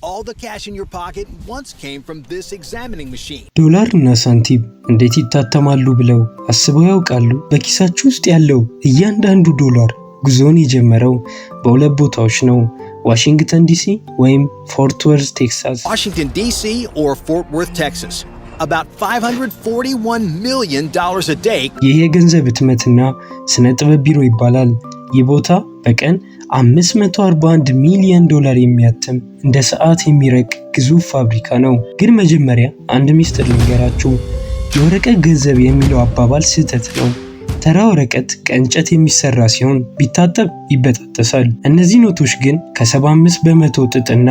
all the cash in your pocket once came from this examining machine. ዶላር እና ሳንቲም እንዴት ይታተማሉ ብለው አስበው ያውቃሉ? በኪሳችሁ ውስጥ ያለው እያንዳንዱ ዶላር ጉዞን የጀመረው በሁለት ቦታዎች ነው። ዋሽንግተን ዲሲ ወይም ፎርት ወርዝ ቴክሳስ። Washington DC or Fort Worth, Texas. About $541 million a day. ይህ የገንዘብ ህትመትና ስነ ጥበብ ቢሮ ይባላል። ይህ ቦታ በቀን $541 ሚሊዮን የሚያትም እንደ ሰዓት የሚረቅ ግዙፍ ፋብሪካ ነው። ግን መጀመሪያ አንድ ሚስጥር ልንገራችሁ። የወረቀት ገንዘብ የሚለው አባባል ስህተት ነው። ተራ ወረቀት ከእንጨት የሚሰራ ሲሆን ቢታጠብ ይበጣጠሳል። እነዚህ ኖቶች ግን ከ75% ጥጥና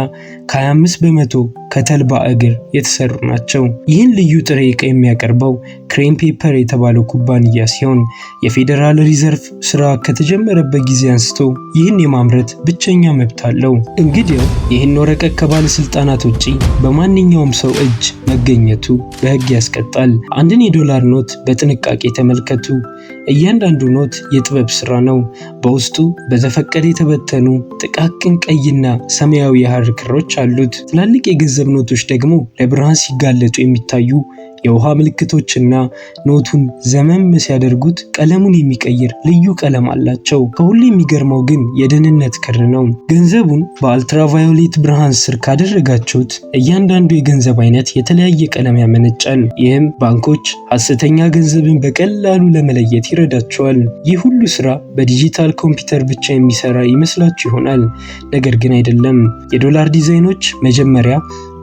ከ25% ከተልባ እግር የተሰሩ ናቸው። ይህን ልዩ ጥሬ ዕቃ የሚያቀርበው ክሬም ፔፐር የተባለው ኩባንያ ሲሆን የፌዴራል ሪዘርቭ ስራ ከተጀመረበት ጊዜ አንስቶ ይህን የማምረት ብቸኛ መብት አለው። እንግዲያው ይህን ወረቀት ከባለስልጣናት ውጪ በማንኛውም ሰው እጅ መገኘቱ በህግ ያስቀጣል። አንድን የዶላር ኖት በጥንቃቄ ተመልከቱ። እያንዳንዱ ኖት የጥበብ ስራ ነው። በውስጡ በዘፈቀደ የተበተኑ ጥቃቅን ቀይና ሰማያዊ የሐር ክሮች አሉት። ትላልቅ የገንዘብ ኖቶች ደግሞ ለብርሃን ሲጋለጡ የሚታዩ የውሃ ምልክቶችና ኖቱን ዘመም ሲያደርጉት ቀለሙን የሚቀይር ልዩ ቀለም አላቸው። ከሁሉ የሚገርመው ግን የደህንነት ክር ነው። ገንዘቡን በአልትራቫዮሌት ብርሃን ስር ካደረጋችሁት እያንዳንዱ የገንዘብ አይነት የተለያየ ቀለም ያመነጫል። ይህም ባንኮች ሐሰተኛ ገንዘብን በቀላሉ ለመለየት ይረዳቸዋል። ይህ ሁሉ ስራ በዲጂታል ኮምፒውተር ብቻ የሚሰራ ይመስላችሁ ይሆናል፣ ነገር ግን አይደለም። የዶላር ዲዛይኖች መጀመሪያ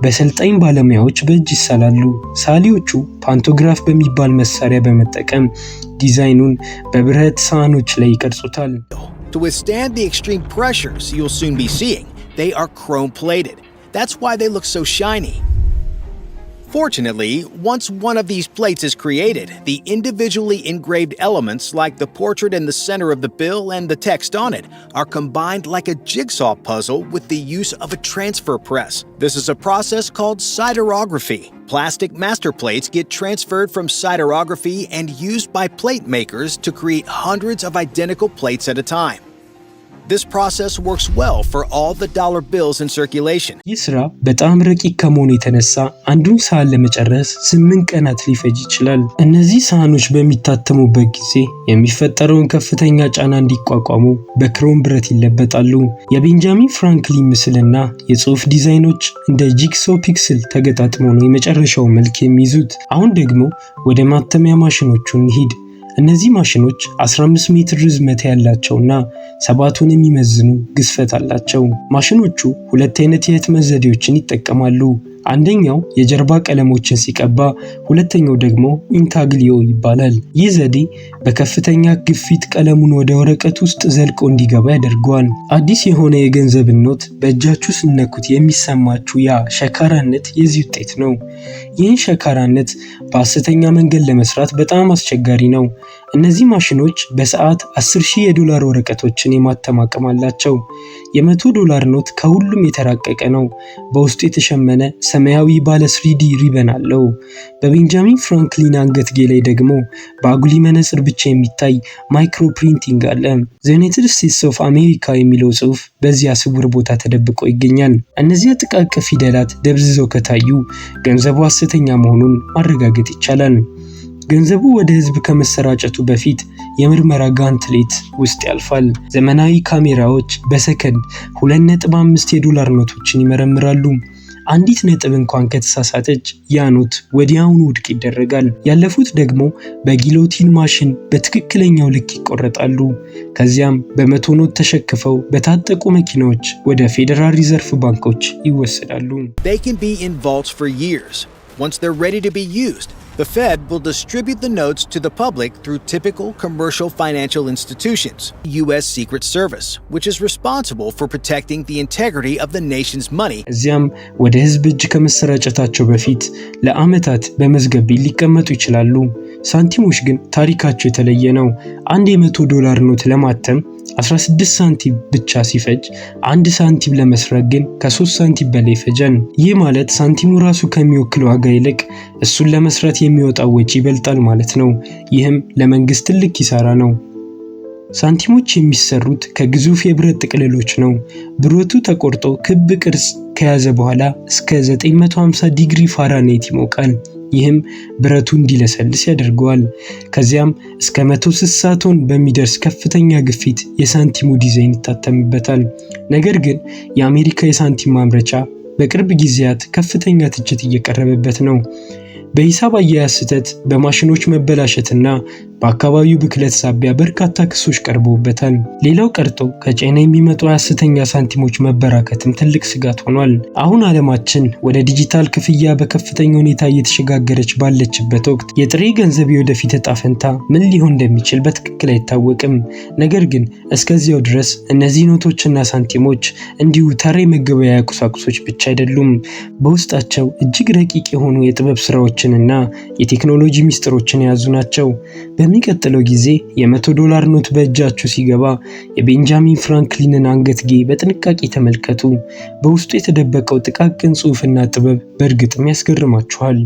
በሰልጣኝ ባለሙያዎች በእጅ ይሳላሉ። ሳሊዎቹ ፓንቶግራፍ በሚባል መሳሪያ በመጠቀም ዲዛይኑን በብረት ሳህኖች ላይ ይቀርጹታል። To withstand the extreme pressures you'll soon be seeing, they are chrome plated. That's why they look so shiny. Fortunately, once one of these plates is created, the individually engraved elements like the portrait in the center of the bill and the text on it are combined like a jigsaw puzzle with the use of a transfer press. This is a process called siderography. Plastic master plates get transferred from siderography and used by plate makers to create hundreds of identical plates at a time. This process works well for all the dollar bills in circulation. ይህ ስራ በጣም ረቂቅ ከመሆኑ የተነሳ አንዱን ሳህን ለመጨረስ 8 ቀናት ሊፈጅ ይችላል። እነዚህ ሳህኖች በሚታተሙበት ጊዜ የሚፈጠረውን ከፍተኛ ጫና እንዲቋቋሙ በክሮም ብረት ይለበጣሉ። የቤንጃሚን ፍራንክሊን ምስልና የጽሑፍ ዲዛይኖች እንደ ጂግሶ ፒክስል ተገጣጥመው ነው የመጨረሻው መልክ የሚይዙት። አሁን ደግሞ ወደ ማተሚያ ማሽኖቹ እንሂድ። እነዚህ ማሽኖች 15 ሜትር ርዝመት ያላቸውና 7ቱን የሚመዝኑ ግዝፈት አላቸው። ማሽኖቹ ሁለት አይነት የህትመት ዘዴዎችን ይጠቀማሉ። አንደኛው የጀርባ ቀለሞችን ሲቀባ፣ ሁለተኛው ደግሞ ኢንታግሊዮ ይባላል። ይህ ዘዴ በከፍተኛ ግፊት ቀለሙን ወደ ወረቀት ውስጥ ዘልቆ እንዲገባ ያደርገዋል። አዲስ የሆነ የገንዘብ ኖት በእጃችሁ ስነኩት የሚሰማችሁ ያ ሸካራነት የዚህ ውጤት ነው። ይህን ሸካራነት በሐሰተኛ መንገድ ለመስራት በጣም አስቸጋሪ ነው። እነዚህ ማሽኖች በሰዓት 10,000 የዶላር ወረቀቶችን የማተም አቅም አላቸው። የ$100 ኖት ከሁሉም የተራቀቀ ነው። በውስጡ የተሸመነ ሰማያዊ ባለ 3D ሪበን አለው። በቤንጃሚን ፍራንክሊን አንገትጌ ላይ ደግሞ በአጉሊ መነጽር ብቻ የሚታይ ማይክሮ ፕሪንቲንግ አለ። ዩናይትድ ስቴትስ ኦፍ አሜሪካ የሚለው ጽሑፍ በዚያ ስውር ቦታ ተደብቆ ይገኛል። እነዚያ ጥቃቅን ፊደላት ደብዝዘው ከታዩ ገንዘቡ ሐሰተኛ መሆኑን ማረጋገጥ ይቻላል። ገንዘቡ ወደ ህዝብ ከመሰራጨቱ በፊት የምርመራ ጋንትሌት ውስጥ ያልፋል። ዘመናዊ ካሜራዎች በሰከንድ 2.5 የዶላር ኖቶችን ይመረምራሉ። አንዲት ነጥብ እንኳን ከተሳሳተች ያ ኖት ወዲያውኑ ውድቅ ይደረጋል። ያለፉት ደግሞ በጊሎቲን ማሽን በትክክለኛው ልክ ይቆረጣሉ። ከዚያም በ100 ኖት ተሸክፈው በታጠቁ መኪናዎች ወደ ፌዴራል ሪዘርቭ ባንኮች ይወሰዳሉ። They can be in vaults for years. Once they're ready to be used, the Fed will distribute the notes to the public through typical commercial financial institutions. U.S. Secret Service, which is responsible for protecting the integrity of the nation's money. እዚያም ወደ ህዝብ እጅ ከመሰራጨታቸው በፊት ለዓመታት በመዝገብ ሊቀመጡ ይችላሉ። ሳንቲሞች ግን ታሪካቸው የተለየ ነው። አንድ የ$100 ኖት ለማተም 16 ሳንቲም ብቻ ሲፈጅ፣ 1 ሳንቲም ለመስረቅ ግን ከ3 ሳንቲም በላይ ይፈጃል። ይህ ማለት ሳንቲሙ ራሱ ከሚወክለው ዋጋ ይልቅ እሱን ለመስራት የሚወጣው ወጪ ይበልጣል ማለት ነው። ይህም ለመንግስት ትልቅ ኪሳራ ነው። ሳንቲሞች የሚሰሩት ከግዙፍ የብረት ጥቅልሎች ነው። ብረቱ ተቆርጦ ክብ ቅርጽ ከያዘ በኋላ እስከ 950 ዲግሪ ፋራናይት ይሞቃል። ይህም ብረቱ እንዲለሰልስ ያደርገዋል። ከዚያም እስከ 160 ቶን በሚደርስ ከፍተኛ ግፊት የሳንቲሙ ዲዛይን ይታተምበታል። ነገር ግን የአሜሪካ የሳንቲም ማምረቻ በቅርብ ጊዜያት ከፍተኛ ትችት እየቀረበበት ነው። በሂሳብ አያያዝ ስህተት፣ በማሽኖች መበላሸትና በአካባቢው ብክለት ሳቢያ በርካታ ክሶች ቀርበውበታል። ሌላው ቀርቶ ከቻይና የሚመጡ ሐሰተኛ ሳንቲሞች መበራከትም ትልቅ ስጋት ሆኗል። አሁን ዓለማችን ወደ ዲጂታል ክፍያ በከፍተኛ ሁኔታ እየተሸጋገረች ባለችበት ወቅት የጥሬ ገንዘብ የወደፊት ዕጣ ፈንታ ምን ሊሆን እንደሚችል በትክክል አይታወቅም። ነገር ግን እስከዚያው ድረስ እነዚህ ኖቶችና ሳንቲሞች እንዲሁ ተራ የመገበያያ ቁሳቁሶች ብቻ አይደሉም። በውስጣቸው እጅግ ረቂቅ የሆኑ የጥበብ ስራዎችንና የቴክኖሎጂ ሚስጥሮችን የያዙ ናቸው። በሚቀጥለው ጊዜ $100 ኖት በእጃችሁ ሲገባ የቤንጃሚን ፍራንክሊንን አንገትጌ በጥንቃቄ ተመልከቱ። በውስጡ የተደበቀው ጥቃቅን ጽሑፍና ጥበብ በእርግጥም ያስገርማችኋል።